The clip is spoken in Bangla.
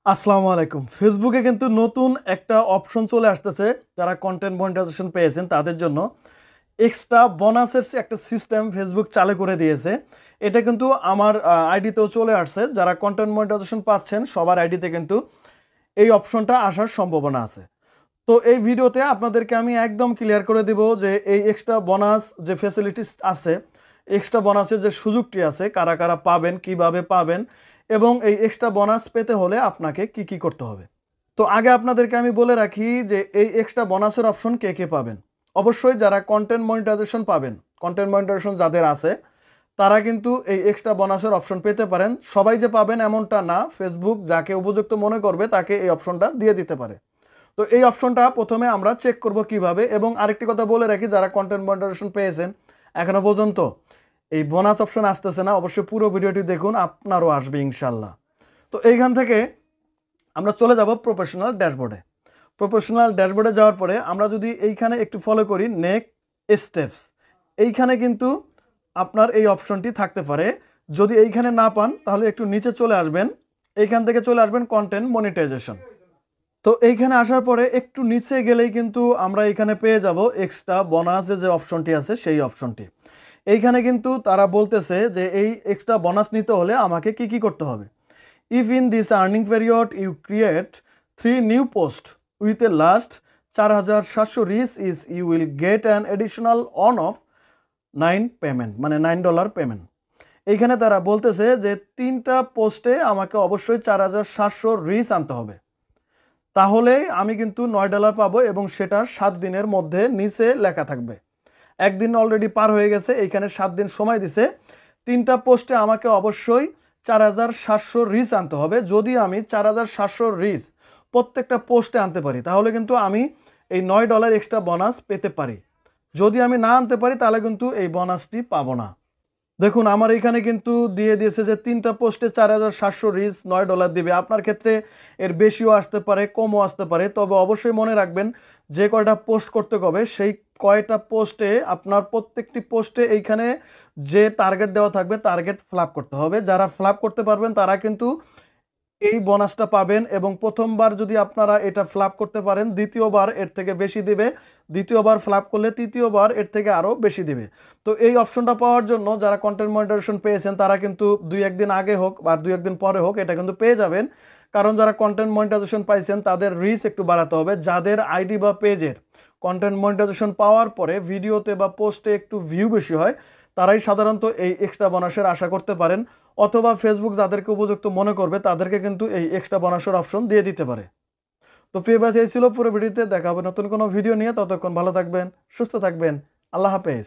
আসসালামু আলাইকুম। ফেসবুকে কিন্তু নতুন একটা অপশন চলে আসতেছে যারা কন্টেন্ট মনিটাইজেশন পেয়েছেন তাদের জন্য। এক্সট্রা বোনাসের একটা সিস্টেম ফেসবুক চালু করে দিয়েছে। এটা কিন্তু আমার আইডিতেও চলে আসছে। যারা কন্টেন্ট মনিটাইজেশন পাচ্ছেন সবার আইডিতে কিন্তু এই অপশনটা আসার সম্ভাবনা আছে। তো এই ভিডিওতে আপনাদেরকে আমি একদম ক্লিয়ার করে দিব যে এই এক্সট্রা বোনাস যে ফ্যাসিলিটিস আছে, এক্সট্রা বোনাসের যে সুযোগটি আছে, কারা কারা পাবেন, কিভাবে পাবেন এবং এই এক্সট্রা বোনাস পেতে হলে আপনাকে কি কি করতে হবে। তো আগে আপনাদেরকে আমি বলে রাখি যে এই এক্সট্রা বোনাসের অপশন কে কে পাবেন। অবশ্যই যারা কন্টেন্ট মনিটাইজেশন পাবেন, কন্টেন্ট মনিটাইজেশন যাদের আছে তারা কিন্তু এই এক্সট্রা বোনাসের অপশন পেতে পারেন। সবাই যে পাবেন এমনটা না, ফেসবুক যাকে উপযুক্ত মনে করবে তাকে এই অপশনটা দিয়ে দিতে পারে। তো এই অপশনটা প্রথমে আমরা চেক করব কিভাবে। এবং আরেকটি কথা বলে রাখি, যারা কন্টেন্ট মনিটাইজেশন পেয়েছেন এখনো পর্যন্ত এই বোনাস অপশন আসতেছে না, অবশ্যই পুরো ভিডিওটি দেখুন, আপনারও আসবে ইনশাল্লাহ। তো এইখান থেকে আমরা চলে যাব প্রফেশনাল ড্যাশবোর্ডে। প্রফেশনাল ড্যাশবোর্ডে যাওয়ার পরে আমরা যদি এইখানে একটু ফলো করি নেক্সট স্টেপস, এইখানে কিন্তু আপনার এই অপশনটি থাকতে পারে। যদি এইখানে না পান তাহলে একটু নিচে চলে আসবেন, এইখান থেকে চলে আসবেন কন্টেন্ট মনিটাইজেশন। তো এইখানে আসার পরে একটু নিচে গেলেই কিন্তু আমরা এখানে পেয়ে যাব এক্সট্রা বোনাসের যে অপশনটি আছে সেই অপশনটি। এইখানে কিন্তু তারা বলতেছে যে এই এক্সট্রা বোনাস নিতে হলে আমাকে কি কি করতে হবে। If in this earning period you create 3 new post with a last 4700 reach is you will get an additional on of 9 payment, মানে $9 পেমেন্ট। এইখানে তারা বলতেছে যে 3টা পোস্টে আমাকে অবশ্যই 4700 রিচ আনতে হবে, তাহলে আমি কিন্তু $9 পাবো এবং সেটা 7 দিনের মধ্যে নিচে লেখা থাকবে। একদিন অলরেডি পার হয়ে গেছে, এইখানে 7 দিন সময় দিছে। 3টা পোস্টে আমাকে অবশ্যই 4700 রিচ আনতে হবে। যদি আমি 4700 রিচ প্রত্যেকটা পোস্টে আনতে পারি তাহলে কিন্তু আমি এই $9 এক্সট্রা বোনাস পেতে পারি। যদি আমি না আনতে পারি তাহলে কিন্তু এই বোনাসটি পাবো না। দেখুন আমার এখানে কিন্তু দিয়ে দিয়েছে যে 3টা পোস্টে 4700 রিচ $9 দিবে। আপনার ক্ষেত্রে এর বেশিও আসতে পারে, কমও আসতে পারে। তবে অবশ্যই মনে রাখবেন যে কয়টা পোস্ট করতে হবে সেই কয়টা পোস্টে আপনার প্রত্যেকটি পোস্টে এইখানে যে টার্গেট দেওয়া থাকবে টার্গেট ফিলআপ করতে হবে। যারা ফিলআপ করতে পারবেন তারা কিন্তু এই বোনাসটা পাবেন এবং প্রথমবার যদি আপনারা এটা ফিলআপ করতে পারেন দ্বিতীয়বার এর থেকে বেশি দিবে, দ্বিতীয়বার ফিলআপ করলে তৃতীয়বার এর থেকে আরও বেশি দিবে। তো এই অপশনটা পাওয়ার জন্য যারা কন্টেন্ট মনিটাইজেশন পেয়েছেন তারা কিন্তু 2-1 দিন আগে হোক বা 2-1 দিন পরে হোক এটা কিন্তু পেয়ে যাবেন। কারণ যারা কন্টেন্ট মনিটাইজেশন পাইছেন তাদের রিচ একটু বাড়াতে হবে। যাদের আইডি বা পেজের কন্টেন্ট মনিটাইজেশন পাওয়ার পরে ভিডিওতে বা পোস্টে একটু ভিউ বেশি হয় তারাই সাধারণত এই এক্সট্রা বোনাসের আশা করতে পারেন। অথবা ফেসবুক যাদেরকে উপযুক্ত মনে করবে তাদেরকে কিন্তু এই এক্সট্রা বোনাসের অপশন দিয়ে দিতে পারে। তো প্রিয় ভাই, এই ছিল পুরো ভিডিওতে। দেখা হবে নতুন কোনো ভিডিও নিয়ে। ততক্ষণ ভালো থাকবেন, সুস্থ থাকবেন। আল্লাহ হাফেজ।